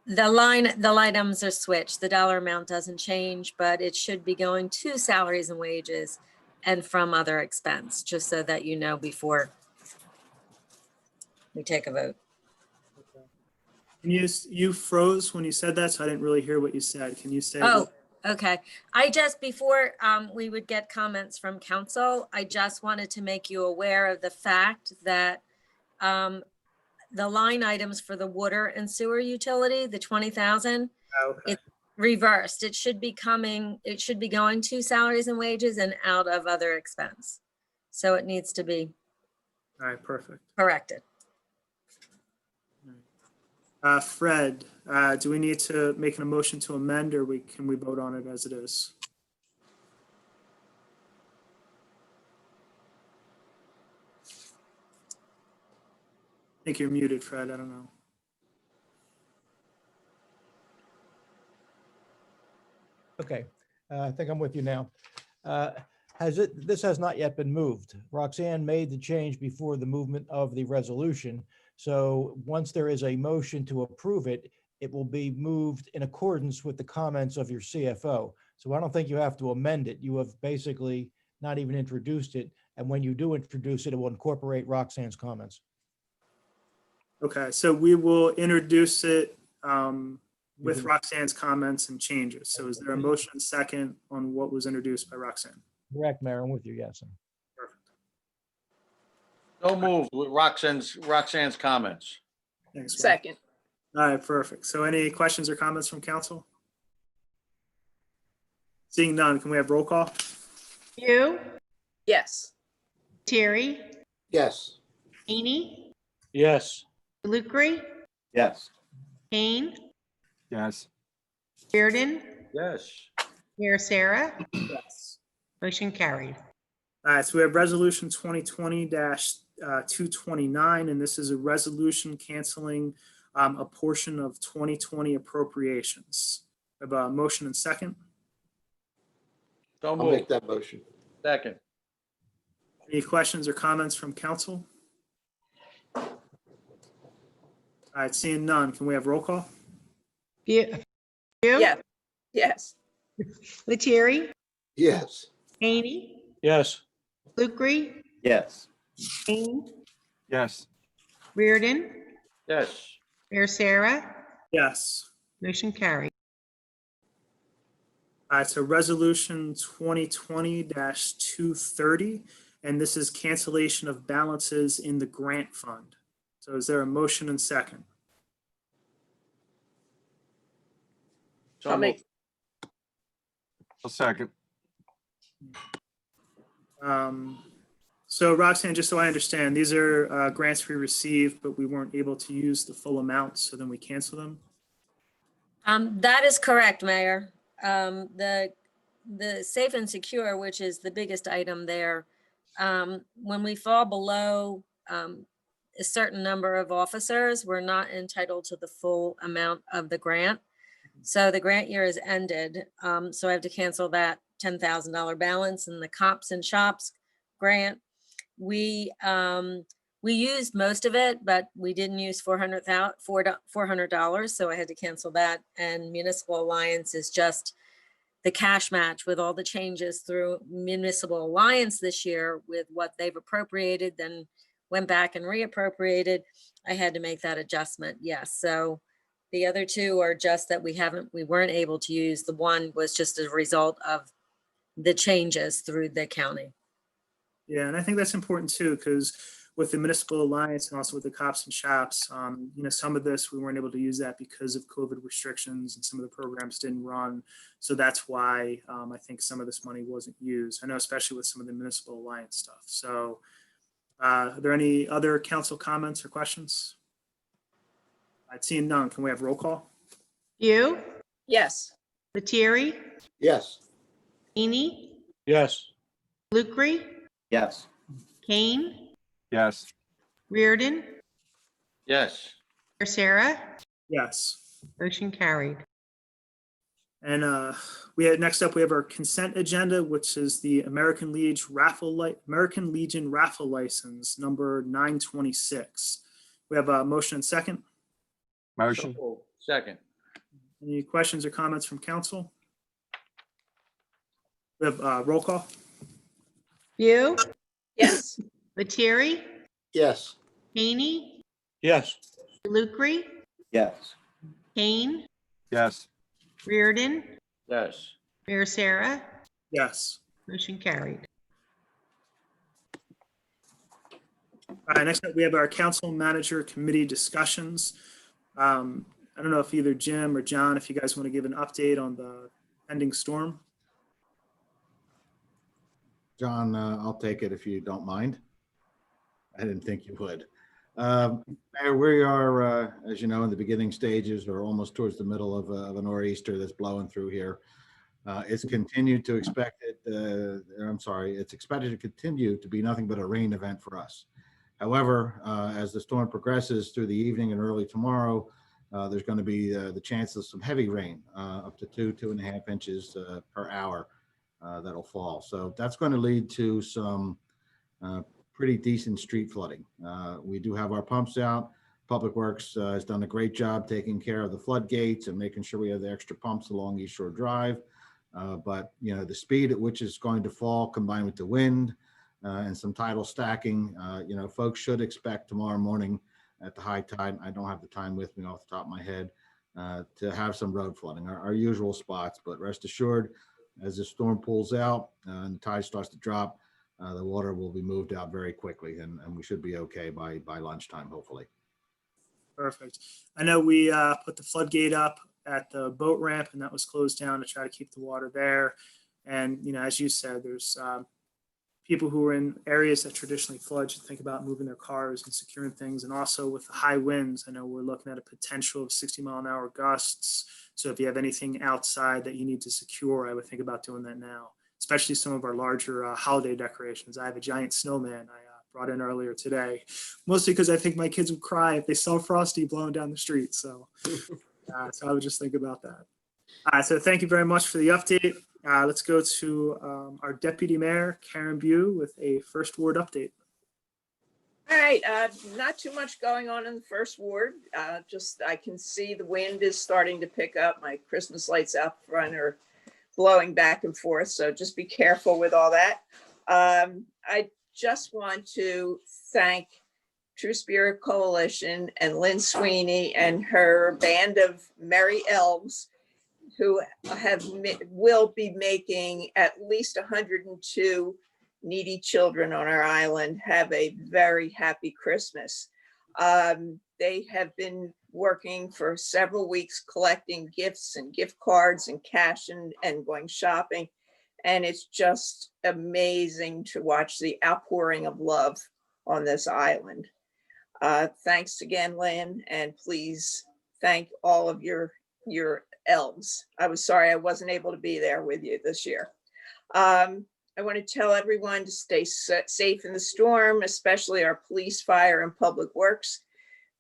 N: The line items are switched. The dollar amount doesn't change, but it should be going to salaries and wages and from other expense, just so that you know before we take a vote.
B: And you froze when you said that, so I didn't really hear what you said. Can you say?
N: Oh, okay. I just, before we would get comments from council, I just wanted to make you aware of the fact that the line items for the water and sewer utility, the 20,000,
B: Okay.
N: it's reversed. It should be going to salaries and wages and out of other expense. So it needs to be
B: All right, perfect.
N: corrected.
B: Fred, do we need to make a motion to amend, or can we vote on it as it is? I think you're muted, Fred. I don't know.
O: Okay, I think I'm with you now. This has not yet been moved. Roxanne made the change before the movement of the resolution. So once there is a motion to approve it, it will be moved in accordance with the comments of your CFO. So I don't think you have to amend it. You have basically not even introduced it. And when you do introduce it, it will incorporate Roxanne's comments.
B: Okay, so we will introduce it with
O: Mhm.
B: Roxanne's comments and changes. So is there a motion second on what was introduced by Roxanne?
O: Correct, Mayor, I'm with you, yes.
B: Perfect.
F: So moved with Roxanne's comments.
B: Thanks. Fred.
C: Second.
B: All right, perfect. So any questions or comments from council? Seeing none, can we have roll call?
D: You,
C: Yes.
D: Terry,
M: Yes.
D: Amy,
K: Yes.
D: Lucre,
L: Yes.
D: Kane,
E: Yes.
D: Reardon,
F: Yes.
D: Mayor Sarah,
B: Yes.
D: motion carried.
B: All right, so we have resolution 2020-229, and this is a resolution canceling a portion of 2020 appropriations. We have a motion and second.
F: So
M: I'll make
F: moved.
M: that motion.
F: Second.
B: Any questions or comments from council? All right, seeing none, can we have roll call?
D: You,
C: Yeah. Yes.
D: Lettieri,
M: Yes.
D: Amy,
K: Yes.
D: Lucre,
L: Yes.
D: Kane,
E: Yes.
D: Reardon,
F: Yes.
D: Mayor Sarah,
B: Yes.
D: motion carried.
B: All right, so resolution 2020-230, and this is cancellation of balances in the grant fund. So is there a motion and second?
F: So
C: I'll make,
F: moved.
E: A second.
B: So Roxanne, just so I understand, these are grants we received, but we weren't able to use the full amount, so then we cancel them?
N: That is correct, Mayor. The safe and secure, which is the biggest item there, when we fall below a certain number of officers, we're not entitled to the full amount of the grant. So the grant year is ended. So I have to cancel that $10,000 balance in the cops and shops grant. We used most of it, but we didn't use $400, so I had to cancel that. And Municipal Alliance is just the cash match with all the changes through Municipal Alliance this year with what they've appropriated, then went back and reappropriated. I had to make that adjustment, yes. So the other two are just that we weren't able to use. The one was just a result of the changes through the county.
B: Yeah, and I think that's important too, because with the Municipal Alliance and also with the cops and shops, some of this, we weren't able to use that because of COVID restrictions and some of the programs didn't run. So that's why I think some of this money wasn't used. I know, especially with some of the Municipal Alliance stuff. So are there any other council comments or questions? I'd seen none. Can we have roll call?
D: You,
C: Yes.
D: Lettieri,
M: Yes.
D: Amy,
K: Yes.
D: Lucre,
L: Yes.
D: Kane,
E: Yes.
D: Reardon,
F: Yes.
D: Sarah,
B: Yes.
D: motion carried.
B: And next up, we have our consent agenda, which is the American Legion raffle license number 926. We have a motion and second.
E: Motion.
F: Second.
B: Any questions or comments from council? We have roll call.
D: You,
C: Yes.
D: Lettieri,
M: Yes.
D: Haney,
K: Yes.
D: Lucre,
L: Yes.
D: Kane,
E: Yes.
D: Reardon,
F: Yes.
D: Mayor Sarah,
B: Yes.
D: motion carried.
B: All right, next up, we have our council manager committee discussions. I don't know if either Jim or John, if you guys want to give an update on the pending storm.
A: John, I'll take it if you don't mind. I didn't think you would. Mayor, we are, as you know, in the beginning stages or almost towards the middle of a nor'easter that's blowing through here. It's continued to expect it, it's expected to continue to be nothing but a rain event for us. However, as the storm progresses through the evening and early tomorrow, there's going to be the chance of some heavy rain, up to 2.5 inches per hour that'll fall. So that's going to lead to some pretty decent street flooding. We do have our pumps out. Public Works has done a great job taking care of the floodgates and making sure we have the extra pumps along East Shore Drive. But the speed at which it's going to fall, combined with the wind and some tidal stacking, folks should expect tomorrow morning at the high tide. I don't have the time with me off the top of my head to have some road flooding, our usual spots. But rest assured, as the storm pulls out and the tide starts to drop, the water will be moved out very quickly, and we should be okay by lunchtime, hopefully.
B: Perfect. I know we put the floodgate up at the boat ramp, and that was closed down to try to keep the water there. And, as you said, there's people who are in areas that traditionally flood should think about moving their cars and securing things. And also with the high winds, I know we're looking at a potential of 60-mile-an-hour gusts. So if you have anything outside that you need to secure, I would think about doing that now, especially some of our larger holiday decorations. I have a giant snowman I brought in earlier today, mostly because I think my kids would cry if they saw Frosty blowing down the street. So, so I would just think about that. So thank you very much for the update. Let's go to our Deputy Mayor, Karen Bew, with a first ward update.
C: All right, not too much going on in the first ward. Just I can see the wind is starting to pick up. My Christmas lights out front are blowing back and forth, so just be careful with all that. I just want to thank True Spirit Coalition and Lynn Sweeney and her band of merry elves who will be making at least 102 needy children on our island have a very happy Christmas. They have been working for several weeks collecting gifts and gift cards and cash and going shopping. And it's just amazing to watch the outpouring of love on this island. Thanks again, Lynn, and please thank all of your elves. I was sorry I wasn't able to be there with you this year. I want to tell everyone to stay safe in the storm, especially our police, fire, and public works.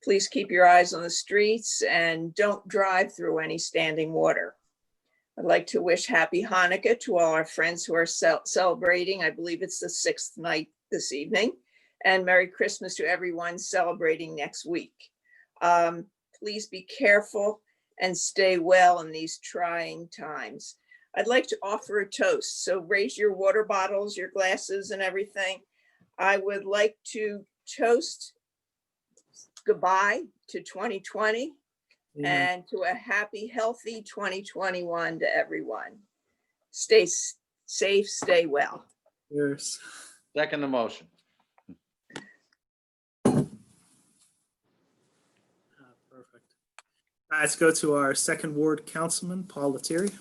C: Please keep your eyes on the streets and don't drive through any standing water. I'd like to wish happy Hanukkah to all our friends who are celebrating. I believe it's the 6th night this evening. And Merry Christmas to everyone celebrating next week. Please be careful and stay well in these trying times. I'd like to offer a toast. So raise your water bottles, your glasses and everything. I would like to toast goodbye to 2020 and to a happy, healthy 2021 to everyone. Stay safe, stay well.
B: Yes.
F: Second the motion.
B: Perfect. Let's go to our second ward councilman, Paul Lettieri.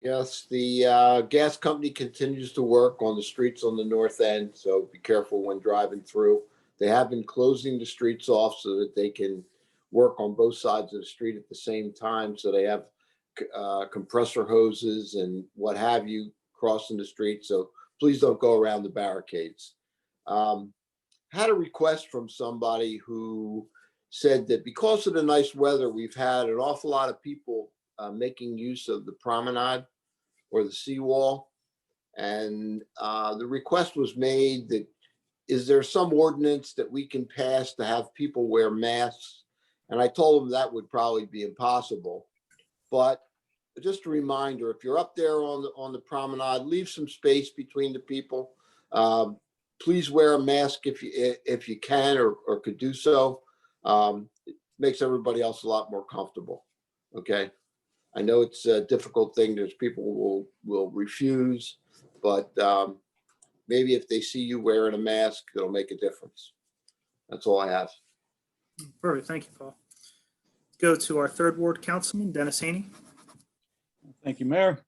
M: Yes, the gas company continues to work on the streets on the north end, so be careful when driving through. They have been closing the streets off so that they can work on both sides of the street at the same time. So they have compressor hoses and what have you crossing the street. So please don't go around the barricades. Had a request from somebody who said that because of the nice weather, we've had an awful lot of people making use of the promenade or the seawall. And the request was made that, is there some ordinance that we can pass to have people wear masks? And I told them that would probably be impossible. But just a reminder, if you're up there on the promenade, leave some space between the people. Please wear a mask if you can or could do so. It makes everybody else a lot more comfortable. Okay. I know it's a difficult thing. There's people who will refuse, but maybe if they see you wearing a mask, it'll make a difference. That's all I have.
B: Perfect. Thank you, Paul. Go to our third ward councilman, Dennis Haney.
K: Thank you, Mayor.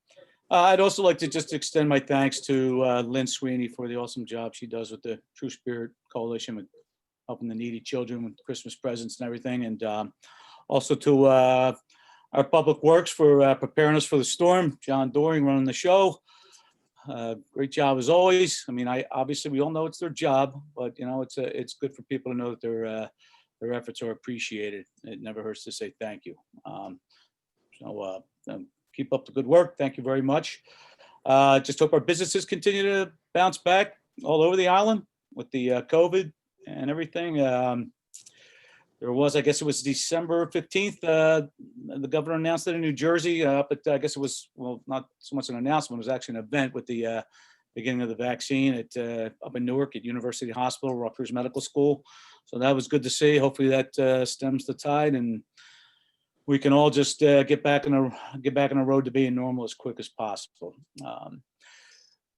K: I'd also like to just extend my thanks to Lynn Sweeney for the awesome job she does with the True Spirit Coalition with helping the needy children with Christmas presents and everything. And also to our Public Works for preparing us for the storm. John Doring running the show. Great job as always. I mean, obviously we all know it's their job, but you know, it's good for people to know that their efforts are appreciated. It never hurts to say thank you. Keep up the good work. Thank you very much. Just hope our businesses continue to bounce back all over the island with the COVID and everything. There was, I guess it was December 15th, the governor announced it in New Jersey, but I guess it was, well, not so much an announcement, it was actually an event with the beginning of the vaccine at up in Newark at University Hospital, Rutgers Medical School. So that was good to see. Hopefully that stems the tide and we can all just get back on a road to being normal as quick as possible.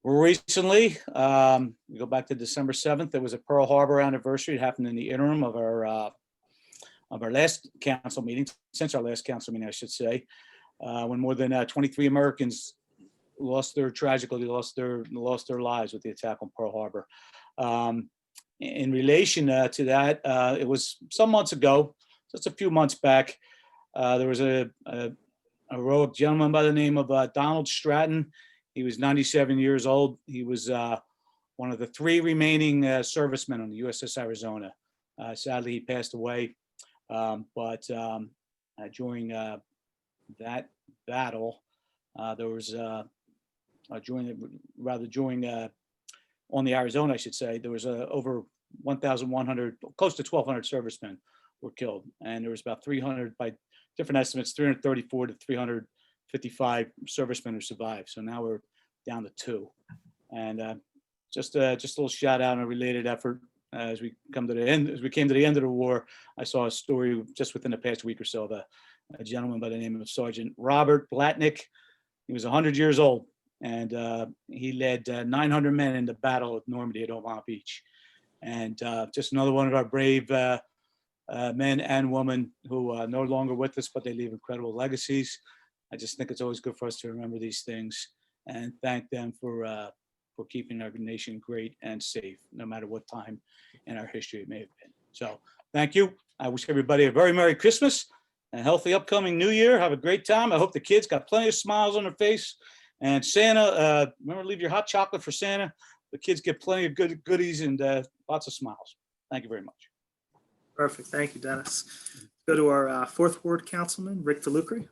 K: Recently, we go back to December 7th, there was a Pearl Harbor anniversary. It happened in the interim of our last council meeting, since our last council meeting, I should say, when more than 23 Americans tragically lost their lives with the attack on Pearl Harbor. In relation to that, it was some months ago, just a few months back, there was a heroic gentleman by the name of Donald Stratton. He was 97 years old. He was one of the 3 remaining servicemen on the USS Arizona. Sadly, he passed away. But during that battle, there was on the Arizona, I should say, there was over 1,100, close to 1,200 servicemen were killed, and there was about 300, by different estimates, 334 to 355 servicemen who survived. So now we're down to 2, and just a little shout out on a related effort. As we came to the end of the war, I saw a story just within the past week or so of a gentleman by the name of Sergeant Robert Blatnick. He was 100 years old, and he led 900 men in the battle of Normandy at Omaha Beach. And just another one of our brave men and women who are no longer with us, but they leave incredible legacies. I just think it's always good for us to remember these things and thank them for keeping our nation great and safe, no matter what time in our history it may have been. So thank you. I wish everybody a very Merry Christmas and a healthy upcoming New Year. Have a great time. I hope the kids got plenty of smiles on their face. And Santa, remember, leave your hot chocolate for Santa. The kids get plenty of good goodies and lots of smiles. Thank you very much.
B: Perfect. Thank you, Dennis. Go to our fourth ward councilman, Rick DeLucre.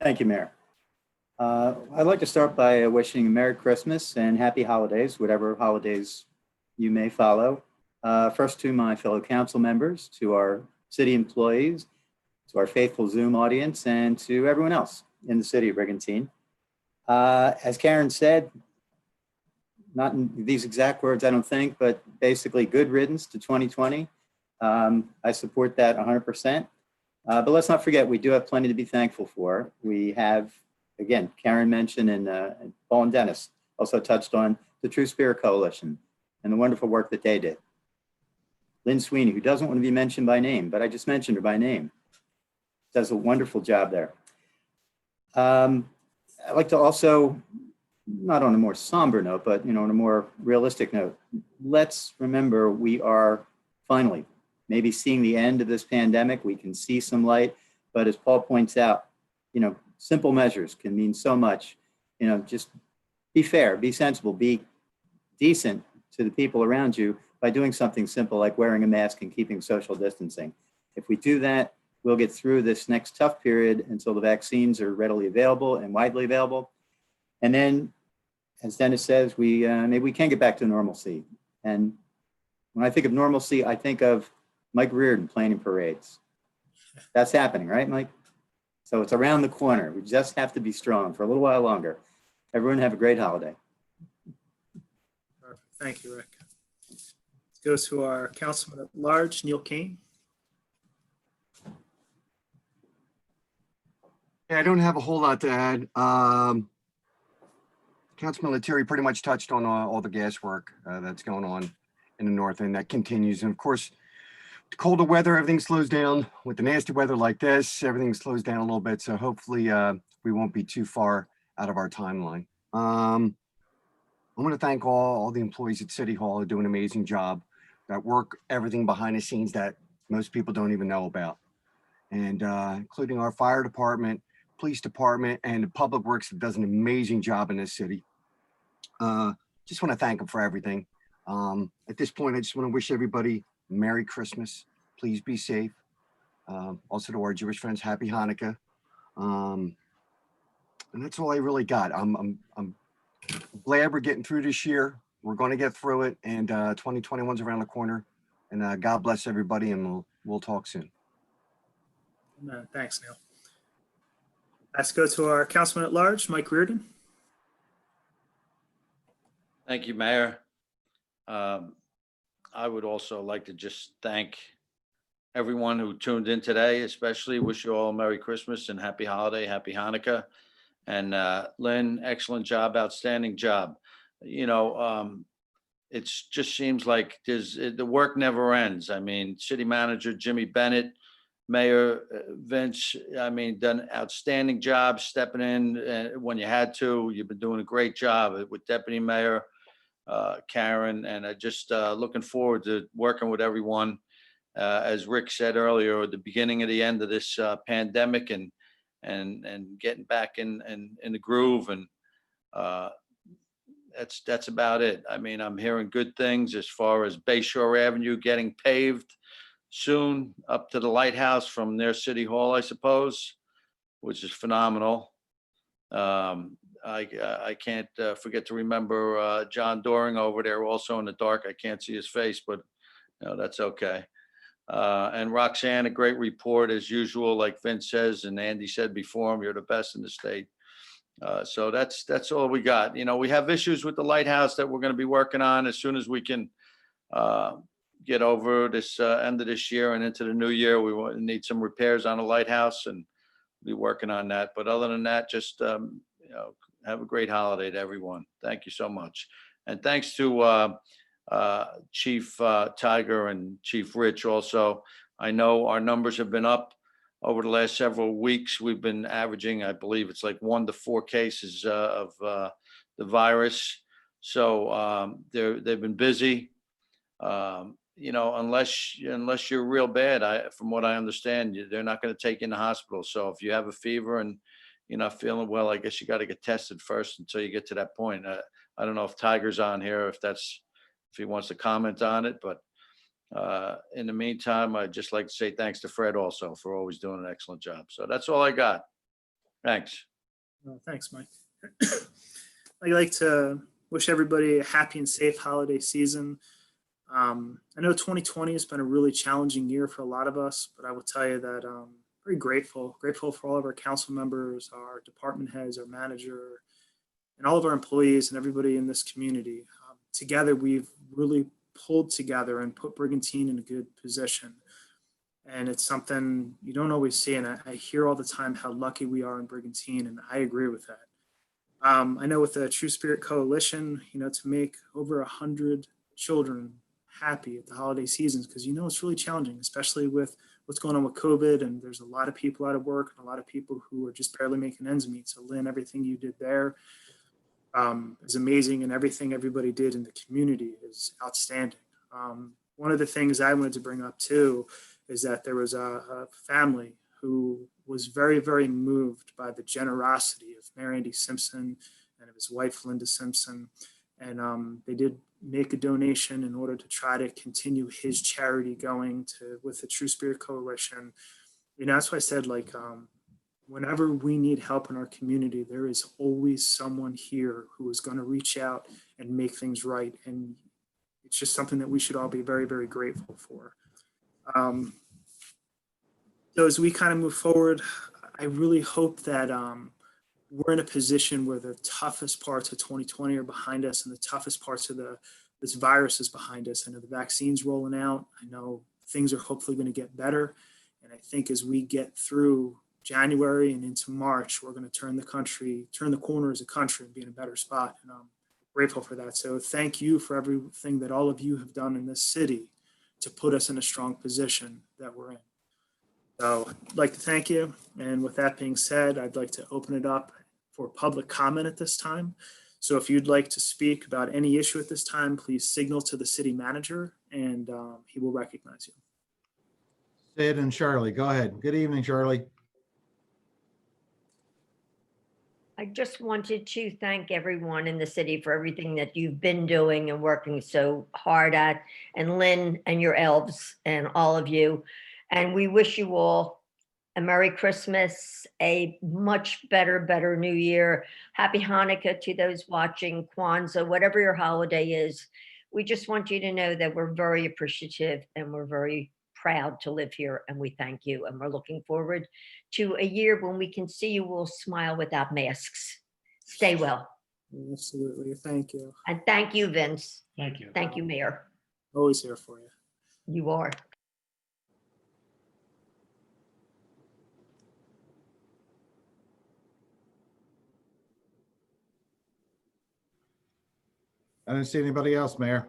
L: Thank you, Mayor. I'd like to start by wishing a Merry Christmas and Happy Holidays, whatever holidays you may follow. First to my fellow council members, to our city employees, to our faithful Zoom audience, and to everyone else in the city of Brigantine. As Karen said, not in these exact words, I don't think, but basically good riddance to 2020. I support that 100%. But let's not forget, we do have plenty to be thankful for. We have, again, Karen mentioned, and Paul and Dennis also touched on the True Spirit Coalition and the wonderful work that they did. Lynn Sweeney, who doesn't want to be mentioned by name, but I just mentioned her by name, does a wonderful job there. I'd like to also, not on a more somber note, but on a more realistic note, let's remember we are finally maybe seeing the end of this pandemic. We can see some light, but as Paul points out, simple measures can mean so much. Just be fair, be sensible, be decent to the people around you by doing something simple like wearing a mask and keeping social distancing. If we do that, we'll get through this next tough period until the vaccines are readily available and widely available. And then, as Dennis says, maybe we can get back to normalcy. And when I think of normalcy, I think of Mike Reardon planning parades. That's happening, right, Mike? So it's around the corner. We just have to be strong for a little while longer. Everyone have a great holiday.
B: Perfect. Thank you, Rick. Let's go to our Councilman at Large, Neil Kane.
E: Yeah, I don't have a whole lot to add. Councilman Lettieri pretty much touched on all the gas work that's going on in the north, and that continues. And of course, the colder weather, everything slows down. With the nasty weather like this, everything slows down a little bit. So hopefully we won't be too far out of our timeline. I want to thank all the employees at City Hall who do an amazing job that work everything behind the scenes that most people don't even know about. And including our fire department, police department, and the public works that does an amazing job in this city. Just want to thank them for everything. At this point, I just want to wish everybody Merry Christmas. Please be safe. Also to our Jewish friends, Happy Hanukkah. And that's all I really got. I'm glad we're getting through this year. We're going to get through it, and 2021's around the corner. And God bless everybody, and we'll talk soon.
B: Thanks, Neil. Let's go to our Councilman at Large, Mike Reardon.
F: Thank you, Mayor. I would also like to just thank everyone who tuned in today, especially wish you all Merry Christmas and Happy Holiday, Happy Hanukkah. And Lynn, excellent job, outstanding job. It just seems like the work never ends. I mean, City Manager Jimmy Bennett, Mayor Vince, done outstanding job stepping in when you had to. You've been doing a great job with Deputy Mayor Karen, and just looking forward to working with everyone. As Rick said earlier, at the beginning of the end of this pandemic, and getting back in the groove, and that's about it. I'm hearing good things as far as Bayshore Avenue getting paved soon up to the lighthouse from near City Hall, I suppose, which is phenomenal. I can't forget to remember John Doring over there, also in the dark. I can't see his face, but that's okay. And Roxanne, a great report as usual, like Vince says, and Andy said before him, you're the best in the state. So that's all we got. We have issues with the lighthouse that we're going to be working on as soon as we can get over this end of this year and into the new year. We need some repairs on the lighthouse, and be working on that. But other than that, just have a great holiday to everyone. Thank you so much. And thanks to Chief Tiger and Chief Rich also. I know our numbers have been up over the last several weeks. We've been averaging, I believe it's like 1 to 4 cases of the virus. So they've been busy. Unless you're real bad, from what I understand, they're not going to take you in the hospital. So if you have a fever and you're not feeling well, I guess you got to get tested first until you get to that point. I don't know if Tiger's on here, if he wants to comment on it, but in the meantime, I'd just like to say thanks to Fred also for always doing an excellent job. So that's all I got. Thanks.
B: Thanks, Mike. I'd like to wish everybody a happy and safe holiday season. I know 2020 has been a really challenging year for a lot of us, but I will tell you that I'm very grateful for all of our council members, our department heads, our manager, and all of our employees and everybody in this community. Together, we've really pulled together and put Brigantine in a good position. And it's something you don't always see. And I hear all the time how lucky we are in Brigantine, and I agree with that. I know with the True Spirit Coalition, to make over 100 children happy at the holiday seasons, because it's really challenging, especially with what's going on with COVID, and there's a lot of people out of work and a lot of people who are just barely making ends meet. So Lynn, everything you did there is amazing, and everything everybody did in the community is outstanding. one of the things I wanted to bring up too is that there was a family who was very, very moved by the generosity of Mayor Andy Simpson and of his wife, Linda Simpson. And they did make a donation in order to try to continue his charity going with the True Spirit Coalition. You know, that's why I said, like, whenever we need help in our community, there is always someone here who is going to reach out and make things right. And it's just something that we should all be very, very grateful for. So as we kind of move forward, I really hope that we're in a position where the toughest parts of 2020 are behind us and the toughest parts of this virus is behind us. I know the vaccine's rolling out. I know things are hopefully going to get better. And I think as we get through January and into March, we're going to turn the corner as a country and be in a better spot. And I'm grateful for that. So thank you for everything that all of you have done in this city to put us in a strong position that we're in. So I'd like to thank you. And with that being said, I'd like to open it up for public comment at this time. So if you'd like to speak about any issue at this time, please signal to the city manager and he will recognize you.
A: Sid and Charlie, go ahead. Good evening, Charlie.
P: I just wanted to thank everyone in the city for everything that you've been doing and working so hard at, and Lynn and your elves and all of you. And we wish you all a Merry Christmas, a much better New Year. Happy Hanukkah to those watching, Kwanzaa, whatever your holiday is. We just want you to know that we're very appreciative and we're very proud to live here, and we thank you. And we're looking forward to a year when we can see you all smile without masks. Stay well.
B: Absolutely. Thank you.
P: And thank you, Vince.
K: Thank you.
P: Thank you, Mayor.
B: Always here for you.
P: You are.
A: I didn't see anybody else, Mayor.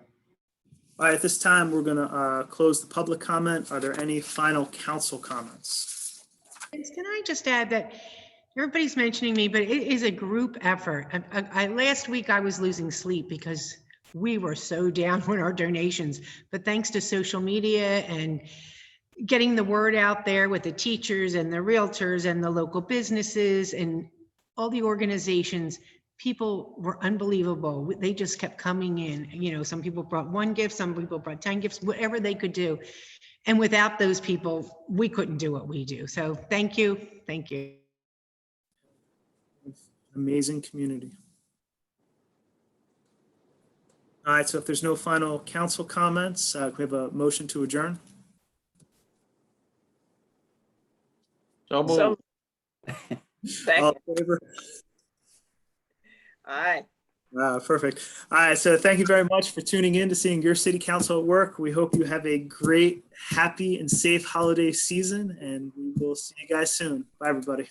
B: All right, at this time, we're going to close the public comment. Are there any final council comments?
D: Can I just add that everybody's mentioning me, but it is a group effort. Last week I was losing sleep because we were so down on our donations, but thanks to social media and getting the word out there with the teachers and the realtors and the local businesses and all the organizations, people were unbelievable. They just kept coming in. You know, some people brought one gift, some people brought 10 gifts, whatever they could do. And without those people, we couldn't do what we do. So thank you. Thank you.
B: Amazing community. All right, so if there's no final council comments, can we have a motion to adjourn?
F: So moved.
C: So,
B: All in favor?
C: aye.
B: Perfect. All right, so thank you very much for tuning in to seeing your city council at work. We hope you have a great, happy, and safe holiday season, and we will see you guys soon. Bye, everybody.